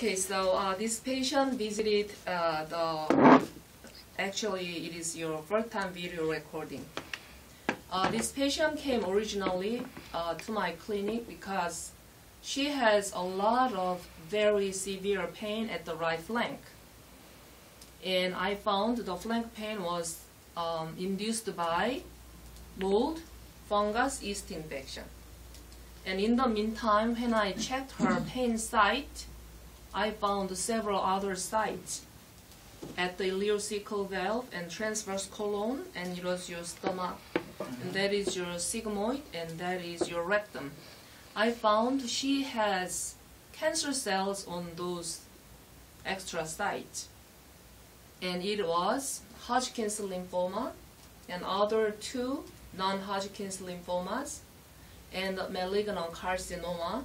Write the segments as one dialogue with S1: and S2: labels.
S1: Okay, so this patient visited actually it is your first time video recording. This patient came originally to my clinic because she has a lot of very severe pain at the right flank. And I found the flank pain was induced by mold, fungus, yeast infection. And in the meantime, when I checked her pain site, I found several other sites at the ileocecal valve and transverse colon, and it was your stomach, and that is your sigmoid, and that is your rectum. I found she has cancer cells on those extra sites, and it was Hodgkin's lymphoma and other two non-Hodgkin's lymphomas and malignant carcinoma,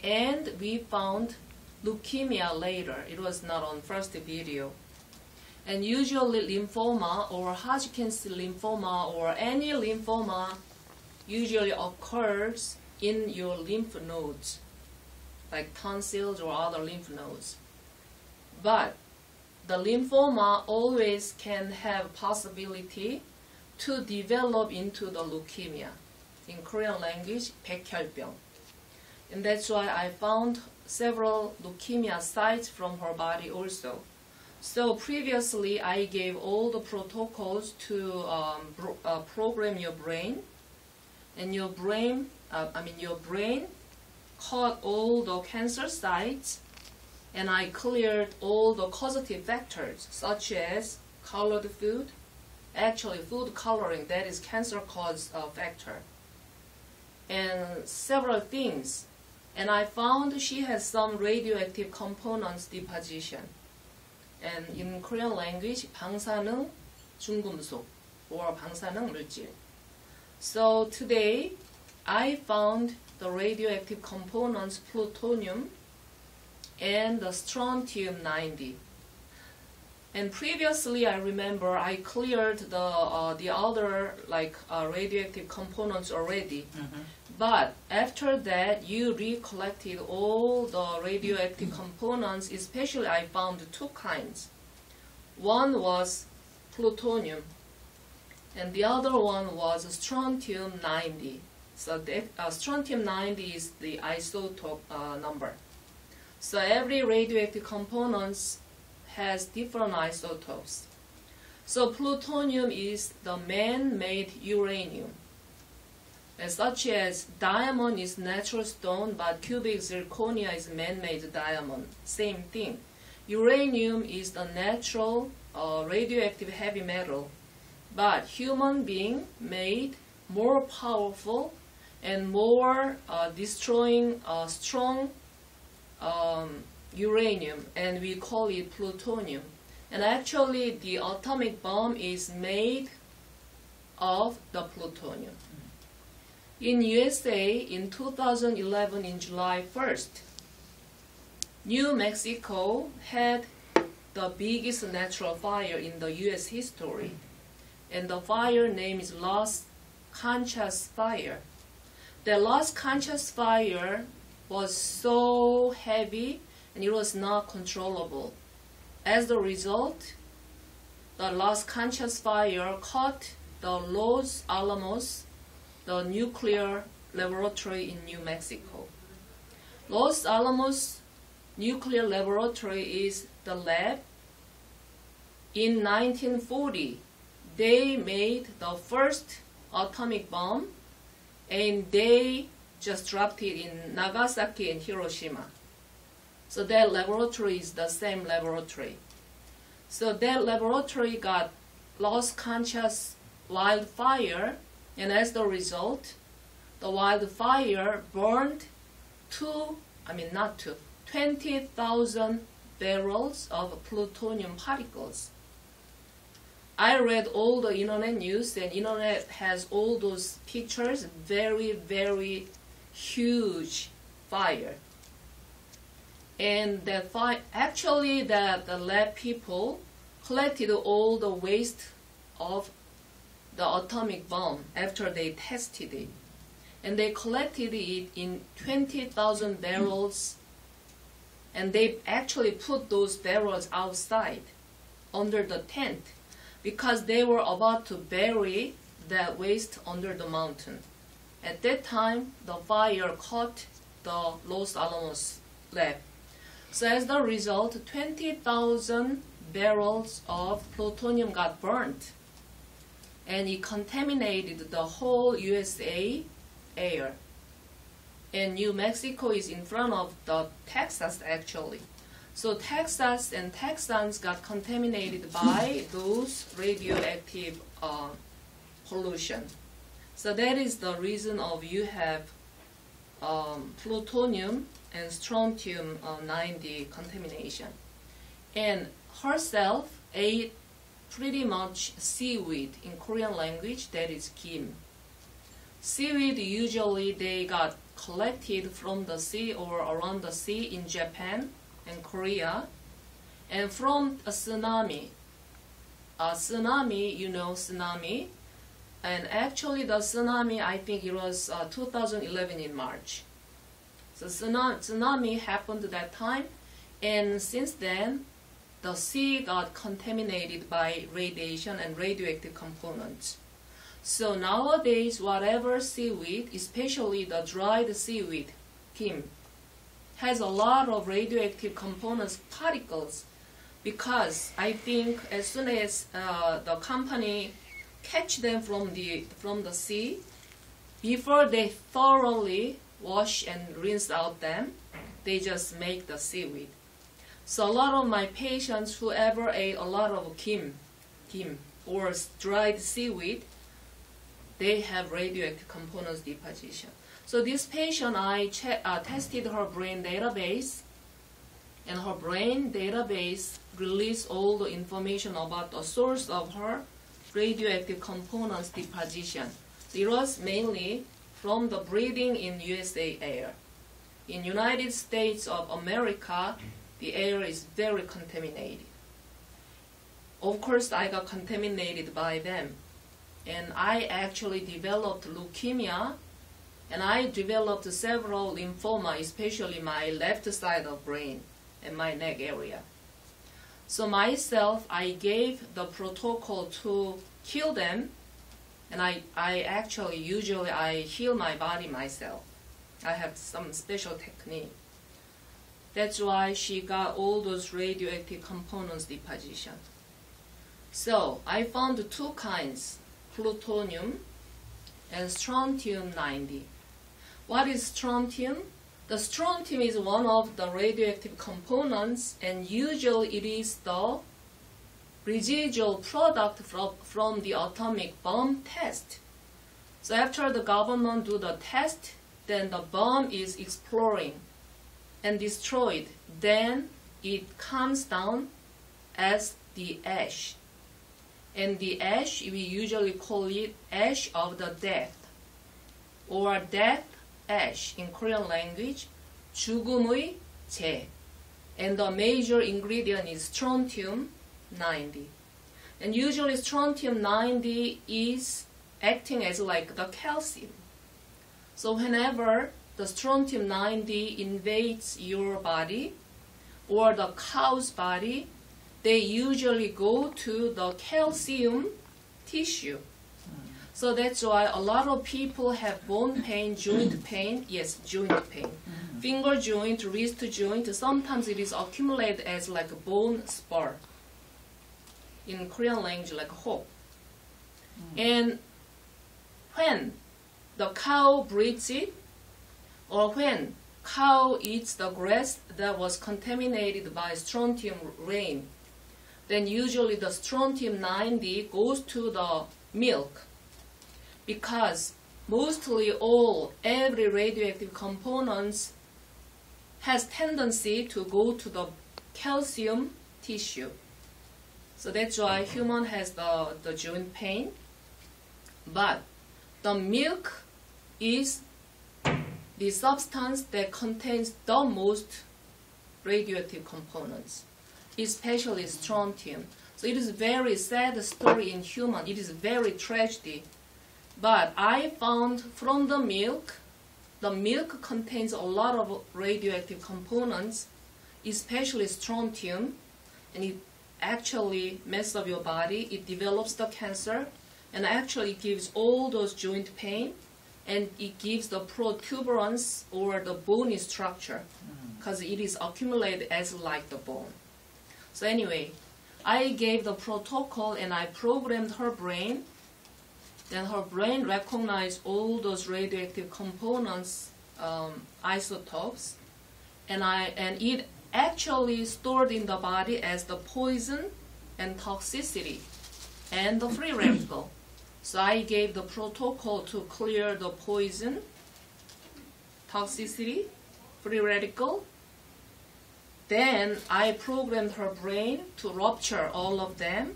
S1: and we found leukemia later. It was not on first video. And usually lymphoma or Hodgkin's lymphoma or any lymphoma usually occurs in your lymph nodes, like tonsils or other lymph nodes. But the lymphoma always can have possibility to develop into the leukemia. In Korean language, 백혈병. And that's why I found several leukemia sites from her body also. So previously I gave all the protocols to program your brain, and your brain caught all the cancer sites, and I cleared all the causative factors such as colored food, actually food coloring, that is cancer cause factor, and several things. And I found she has some radioactive components deposition. And in Korean language, 방사능 중금속 or 방사능 물질. So today, I found the radioactive components plutonium and the strontium-90. And previously, I remember I cleared the other radioactive components already. But after that, you recollected all the radioactive components, especially I found two kinds. One was plutonium, and the other one was strontium-90. So that, strontium-90 is the isotope number. So every radioactive component has different isotopes. So plutonium is the man-made uranium. Such as diamond is natural stone, but cubic zirconia is man-made diamond. Same thing. Uranium is the natural radioactive heavy metal, but human being made more powerful and more destroying strong uranium, and we call it plutonium. And actually the atomic bomb is made of the plutonium. In USA, in 2011, in July 1st, New Mexico had the biggest natural fire in the US history. And the fire name is Las Conchas fire. The Las Conchas fire was so heavy and it was not controllable. As a result, the Las Conchas fire caught the Los Alamos, the nuclear laboratory in New Mexico. Los Alamos Nuclear Laboratory is the lab. In 1940, they made the first atomic bomb, and they just dropped it in Nagasaki and Hiroshima. So that laboratory is the same laboratory. So that laboratory got Las Conchas wildfire, and as the result, the wildfire burned 20,000 barrels of plutonium particles. I read all the internet news, and internet has all those pictures, very, very huge fire. And that actually the lab people collected all the waste of the atomic bomb after they tested it. And they collected it in 20,000 barrels And they actually put those barrels outside under the tent because they were about to bury that waste under the mountain. At that time, the fire caught the Los Alamos lab. So as the result, 20,000 barrels of plutonium got burnt, and it contaminated the whole USA air. And New Mexico is in front of the Texas actually. So Texas and Texans got contaminated by those radioactive pollution. So that is the reason of you have plutonium and strontium-90 contamination. And herself ate pretty much seaweed. In Korean language, that is kim. Seaweed usually they got collected from the sea or around the sea in Japan and Korea, and from a tsunami. Tsunami, you know tsunami, and actually the tsunami, I think it was 2011 in March. So tsunami happened at that time, and since then the sea got contaminated by radiation and radioactive components. So nowadays, whatever seaweed, especially the dried seaweed, kim, has a lot of radioactive components, particles, because I think as soon as the company catch them from the sea, before they thoroughly wash and rinse out them, they just make the seaweed. So a lot of my patients, whoever ate a lot of kim or dried seaweed, they have radioactive components deposition. So this patient, I tested her brain database, and her brain database released all the information about the source of her radioactive components deposition. So it was mainly from the breathing in USA air. In United States of America, the air is very contaminated. Of course, I got contaminated by them. And I actually developed leukemia, and I developed several lymphoma, especially my left side of brain and my neck area. So myself, I gave the protocol to kill them, and I actually usually heal my body myself. I have some special technique. That's why she got all those radioactive components deposition. So I found two kinds, plutonium and strontium-90. What is strontium? The strontium is one of the radioactive components, and usually it is the residual product from the atomic bomb test. So after the government do the test, then the bomb is exploring and destroyed. Then it comes down as the ash. And the ash, we usually call it ash of the death, or death ash in Korean language, 죽음의 재. And the major ingredient is strontium-90. And usually strontium-90 is acting as like the calcium. So whenever the strontium-90 invades your body or the cow's body, they usually go to the calcium tissue. So that's why a lot of people have bone pain, joint pain, yes, joint pain. Finger joint, wrist joint, sometimes it is accumulated as like a bone spur. In Korean language, like hope. And when the cow breeds it, or when cow eats the grass that was contaminated by strontium rain, then usually the strontium-90 goes to the milk, because mostly every radioactive components has tendency to go to the calcium tissue. So that's why human has the joint pain. But the milk is the substance that contains the most radioactive components, especially strontium. So it is a very sad story in human. It is very tragedy. But I found from the milk contains a lot of radioactive components, especially strontium, and it actually messes up your body. It develops the cancer, and actually it gives all those joint pain, and it gives the protuberance or the bony structure, because it is accumulated as like the bone. So anyway, I gave the protocol and I programmed her brain. Then her brain recognized all those radioactive components, isotopes, and it actually stored in the body as the poison and toxicity and the free radical. So I gave the protocol to clear the poison, toxicity, free radical. Then I programmed her brain to rupture all of them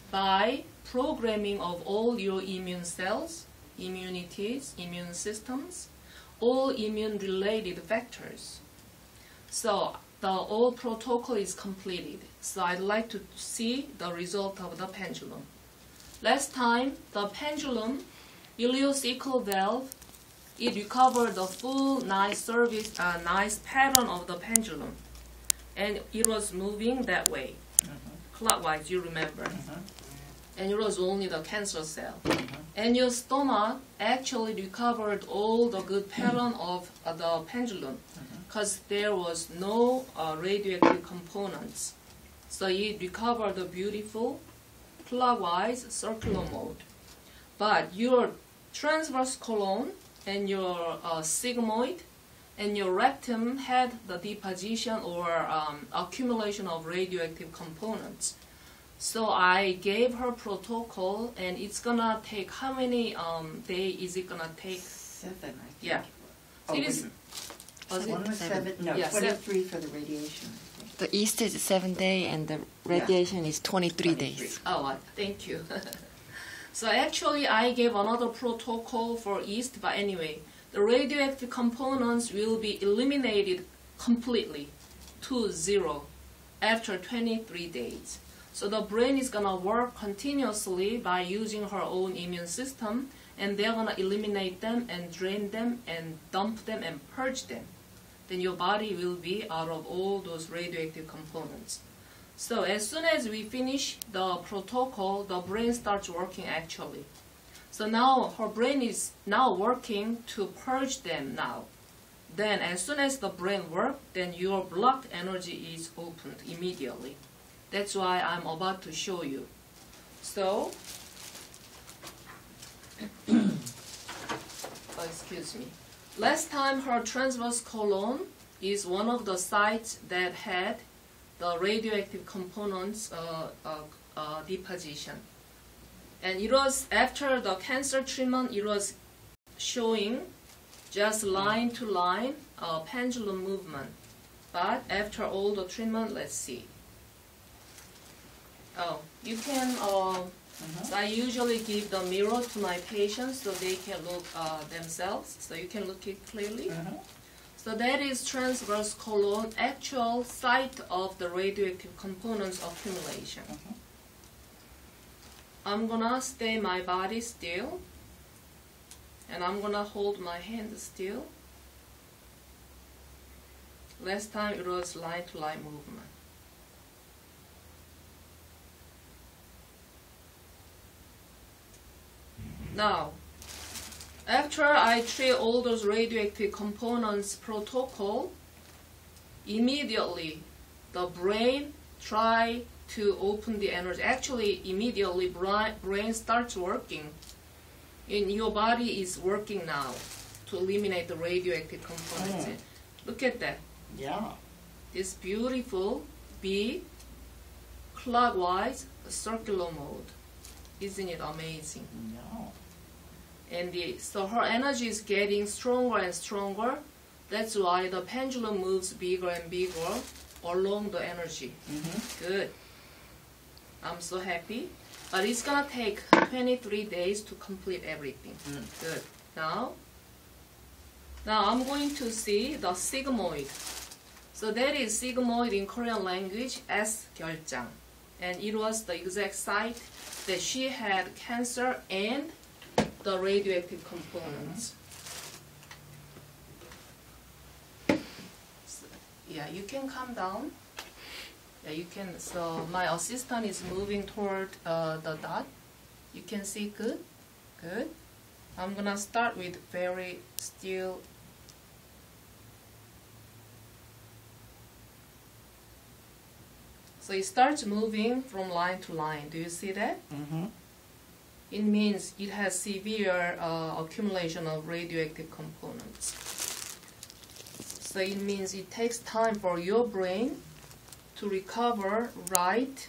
S1: by programming of all your immune cells, immunities, immune systems, all immune-related factors. So the whole protocol is completed. So I'd like to see the result of the pendulum. Last time, the pendulum, ileocecal valve, it recovered the full nice service, nice pattern of the pendulum. And it was moving that way, clockwise, you remember. And it was only the cancer cell. And your stomach actually recovered all the good pattern of the pendulum, because there was no radioactive components. So it recovered the beautiful clockwise circular mode. But your transverse colon and your sigmoid and your rectum had the deposition or accumulation of radioactive components. So I gave her protocol, and it's gonna take how many days is it gonna take?
S2: 7, I think.
S1: Yeah.
S2: Oh,
S1: It is. Was
S2: One
S1: it?
S2: was 7, no,
S1: Yeah,
S2: 23 for the radiation. I think.
S3: The east is 7 days and the radiation is 23 days.
S1: Oh, thank you. So actually, I gave another protocol for east, but anyway, the radioactive components will be eliminated completely to 0 after 23 days. So the brain is gonna work continuously by using her own immune system, and they're gonna eliminate them and drain them and dump them and purge them. Then your body will be out of all those radioactive components. So as soon as we finish the protocol, the brain starts working actually. So now her brain is now working to purge them now. Then as soon as the brain works, then your blocked energy is opened immediately. That's why I'm about to show you. So, excuse me. Last time her transverse colon is one of the sites that had the radioactive components deposition. And it was after the cancer treatment, it was showing just line to line pendulum movement. But after all the treatment, let's see. Oh, you can, so I usually give the mirror to my patients so they can look themselves, so you can look it clearly. So that is transverse colon, actual site of the radioactive components accumulation. I'm gonna stay my body still, and I'm gonna hold my hand still. Last time it was line to line movement. Now, after I treat all those radioactive components protocol, immediately the brain try to open the energy. Actually, immediately brain starts working. And your body is working now to eliminate the radioactive components. Look at that.
S2: Yeah.
S1: This beautiful B clockwise circular mode. Isn't it amazing?
S2: No.
S1: And so her energy is getting stronger and stronger. That's why the pendulum moves bigger and bigger along the energy. Good. I'm so happy. But it's gonna take 23 days to complete everything. Good. Now I'm going to see the sigmoid. So that is sigmoid in Korean language as 결장. And it was the exact site that she had cancer and the radioactive components. So, Yeah, you can come down. Yeah, you can. So my assistant is moving toward the dot. You can see good? Good. I'm gonna start with very still. So it starts moving from line to line. Do you see that?
S2: Mm-hmm.
S1: It means it has severe accumulation of radioactive components. So it means it takes time for your brain to recover right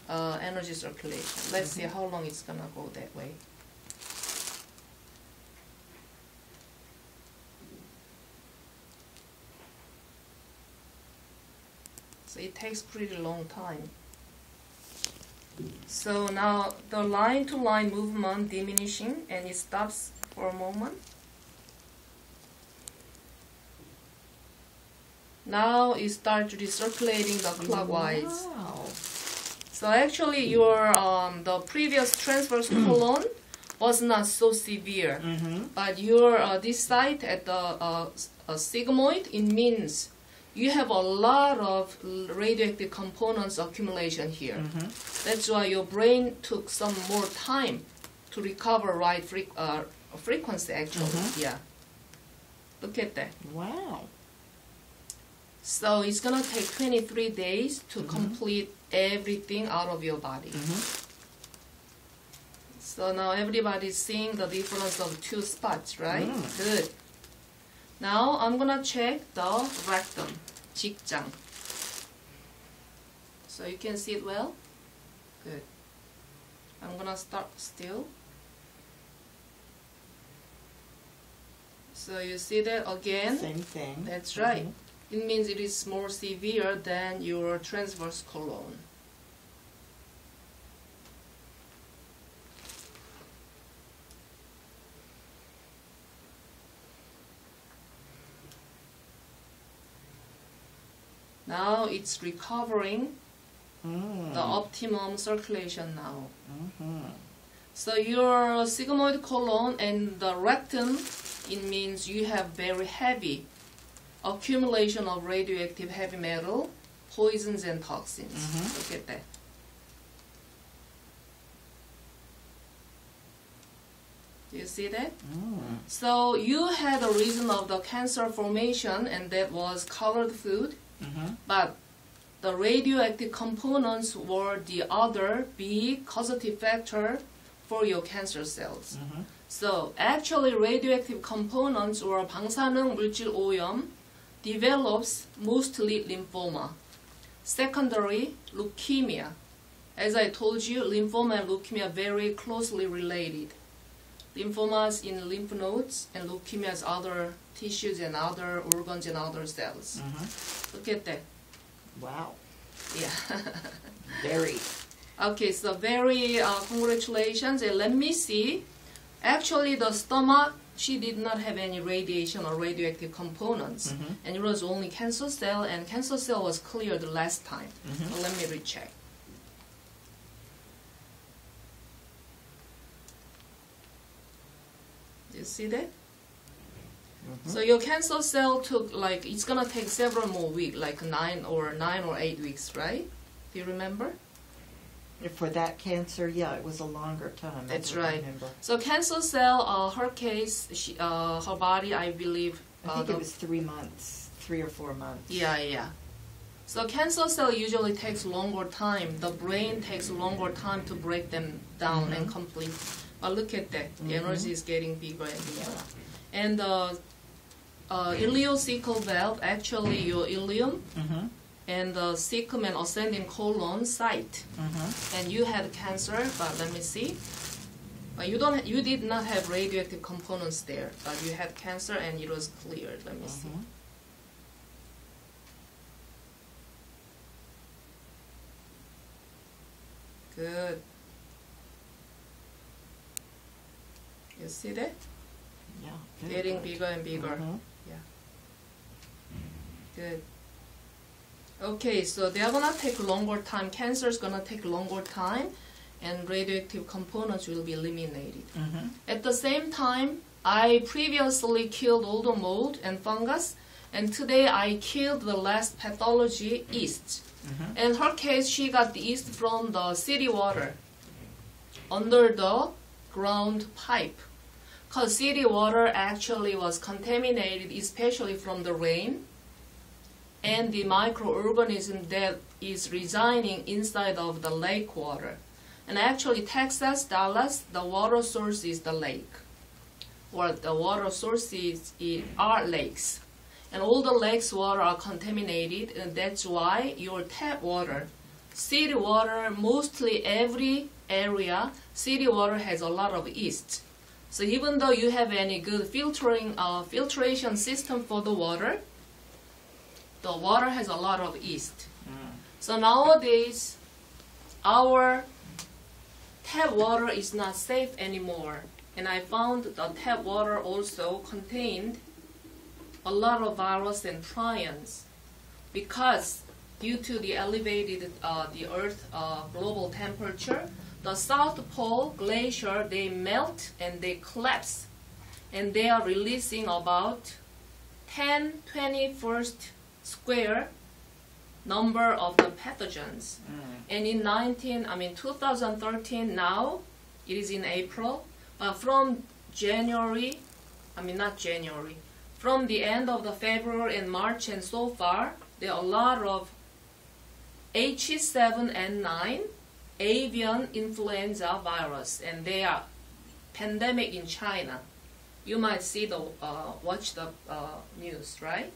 S1: energy circulation. Let's see how long it's gonna go that way. So it takes pretty long time. So now the line-to-line movement diminishing, and it stops for a moment. Now it starts recirculating the clockwise.
S2: Wow.
S1: So actually your the previous transverse colon was not so severe, but your this site at the sigmoid, it means you have a lot of radioactive components accumulation here. That's why your brain took some more time to recover right frequency actually. Yeah. Look at that.
S2: Wow.
S1: So it's gonna take 23 days to complete everything out of your body. So now everybody's seeing the difference of two spots, right? Good. Now I'm gonna check the rectum, 직장. So you can see it well? Good. I'm gonna start still. So you see that again?
S2: Same thing.
S1: That's right. It means it is more severe than your transverse colon. Now it's recovering the optimum circulation now. So your sigmoid colon and the rectum, it means you have very heavy accumulation of radioactive heavy metal, poisons and toxins. Look at that. Do you see that? So you had a reason of the cancer formation, and that was colored food, but the radioactive components were the other big causative factor for your cancer cells. So actually radioactive components or 방사능물질오염 develops mostly lymphoma, secondary leukemia. As I told you, lymphoma and leukemia are very closely related. Lymphomas in lymph nodes and leukemias other tissues and other organs and other cells. Look at that.
S2: Wow.
S1: Yeah.
S2: Very.
S1: Okay, so very congratulations. And let me see. Actually, the stomach, she did not have any radiation or radioactive components. And it was only cancer cell, and cancer cell was cleared last time. So let me recheck. You see that? So your cancer cell took it's gonna take several more weeks, like 9 or 8 weeks, right? Do you remember?
S2: For that cancer, yeah, it was a longer time.
S1: That's
S2: what I
S1: right.
S2: remember.
S1: So cancer cell, her case, her body, I believe.
S2: I think it was 3 months, 3 or 4 months.
S1: Yeah. So cancer cell usually takes longer time. The brain takes longer time to break them down and complete. But look at that. The energy is getting bigger and bigger. And the ileocecal valve, actually your ileum, and the cecum and ascending colon site. And you had cancer, but let me see. You did not have radioactive components there, but you had cancer and it was cleared. Let me see. Good. You see that?
S2: Yeah.
S1: Getting
S2: good.
S1: bigger and bigger. Yeah. Good. Okay, so they are gonna take longer time. Cancer is gonna take longer time, and radioactive components will be eliminated. At the same time, I previously killed all the mold and fungus, And today I killed the last pathology, yeast. In her case, she got the yeast from the city water under the ground pipe. Because city water actually was contaminated, especially from the rain and the microorganism that is residing inside of the lake water. And actually, Texas, Dallas, the water source is the lake, or the water sources are lakes. And all the lakes' water are contaminated, and that's why your tap water, city water, mostly every area, city water has a lot of yeast. So even though you have any good filtration system for the water has a lot of yeast. So nowadays, our tap water is not safe anymore. And I found the tap water also contained a lot of virus and prions, because due to the elevated the Earth global temperature, the South Pole glacier, they melt and they collapse, and they are releasing about 10/21 square number of the pathogens. And in 2013, now it is in April, from from the end of the February and March and so far, there are a lot of H7N9 avian influenza virus, and they are pandemic in China. You might see watch the news, right?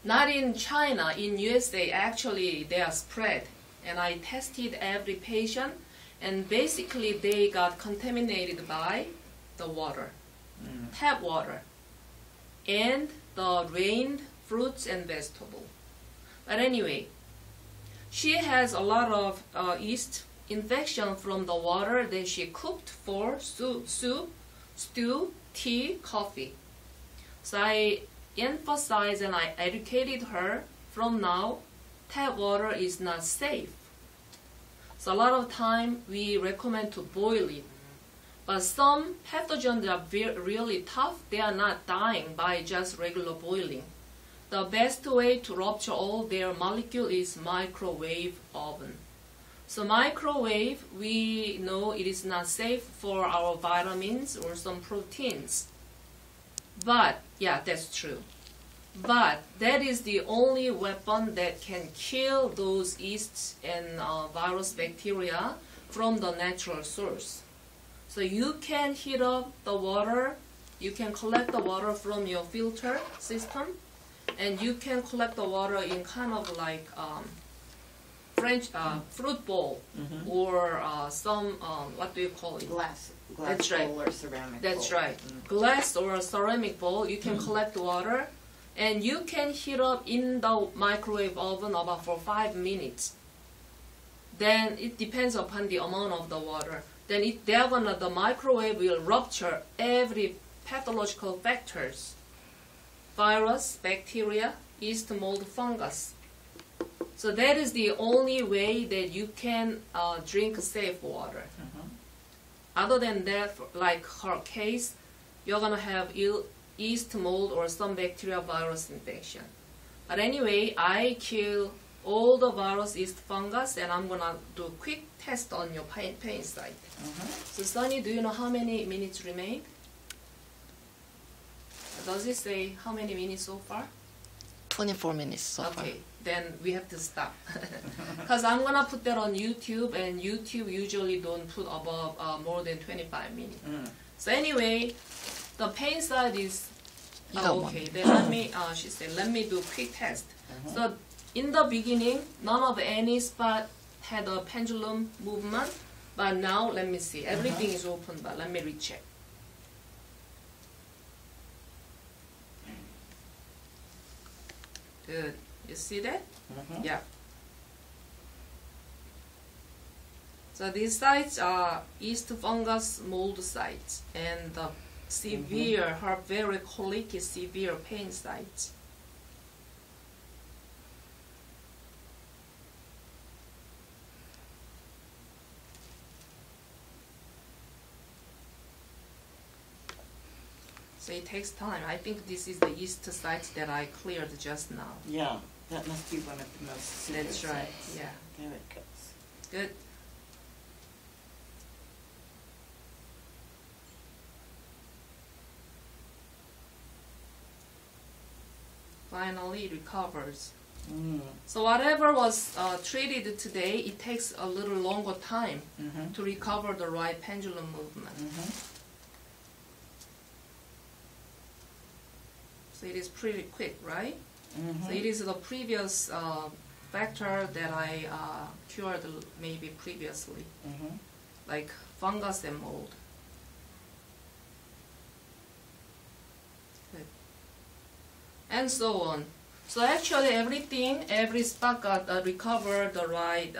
S1: Not in China, in USA, actually they are spread. And I tested every patient, and basically they got contaminated by the water, tap water, and the rained fruits and vegetables. But anyway, she has a lot of yeast infection from the water that she cooked for soup, stew, tea, coffee. So I emphasized and I educated her, from now, tap water is not safe. So a lot of time we recommend to boil it. But some pathogens are really tough. They are not dying by just regular boiling. The best way to rupture all their molecules is microwave oven. So microwave, we know it is not safe for our vitamins or some proteins. But, yeah, that's true. But that is the only weapon that can kill those yeasts and virus bacteria from the natural source. So you can heat up the water, you can collect the water from your filter system, and you can collect the water in kind of like French fruit bowl, or some, what do you call it?
S2: Glass
S1: That's
S2: bowl
S1: right.
S2: or ceramic
S1: That's
S2: bowl.
S1: right. Glass or a ceramic bowl, you can collect water, and you can heat up in the microwave oven about for 5 minutes. Then it depends upon the amount of the water. Then the microwave will rupture every pathological factors: virus, bacteria, yeast, mold, fungus. So that is the only way that you can drink safe water. Other than that, like her case, you're gonna have yeast, mold, or some bacteria, virus infection. But anyway, I kill all the virus, yeast, fungus, and I'm gonna do a quick test on your pain site. So Sunny, do you know how many minutes remain? Does it say how many minutes so far?
S3: 24 minutes so far.
S1: Okay, then we have to stop. Because I'm gonna put that on YouTube, and YouTube usually don't put above more than 25 minutes. So anyway, the pain side is okay. Then let me. She said, let me do a quick test. So in the beginning, none of any spot had a pendulum movement, but now let me see. Everything is open, but let me recheck. Good. You see that? Yeah. So these sites are yeast, fungus, mold sites, and the severe, her very colicky, severe pain sites. So it takes time. I think this is the east site that I cleared just now.
S2: Yeah, that must be one of the most severe
S1: That's right,
S2: sites.
S1: yeah.
S2: There it goes.
S1: Good. Finally, it recovers.
S2: Mm.
S1: So whatever was treated today, it takes a little longer time
S2: Mm-hmm.
S1: to recover the right pendulum movement.
S2: Mm-hmm.
S1: So it is pretty quick, right?
S2: Mm-hmm.
S1: So it is the previous factor that I cured maybe previously,
S2: Mm-hmm.
S1: like fungus and mold. Good. And so on. So actually every spot got recovered the right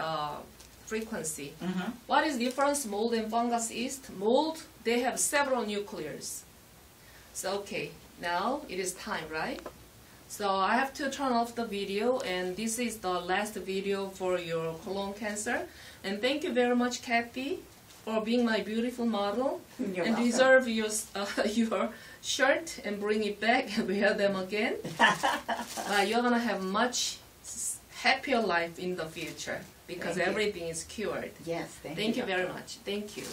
S1: frequency.
S2: Mm-hmm.
S1: What is difference mold and fungus is? Mold, they have several nuclears. So okay, now it is time, right? So I have to turn off the video, and this is the last video for your colon cancer. And thank you very much, Kathy, for being my beautiful model.
S2: You're
S1: and
S2: welcome.
S1: reserve your shirt and bring it back and wear them again. You're gonna have much happier life in the future because
S2: Thank you.
S1: everything is cured.
S2: Yes,
S1: Thank you
S2: Dr.
S1: very much. Thank you.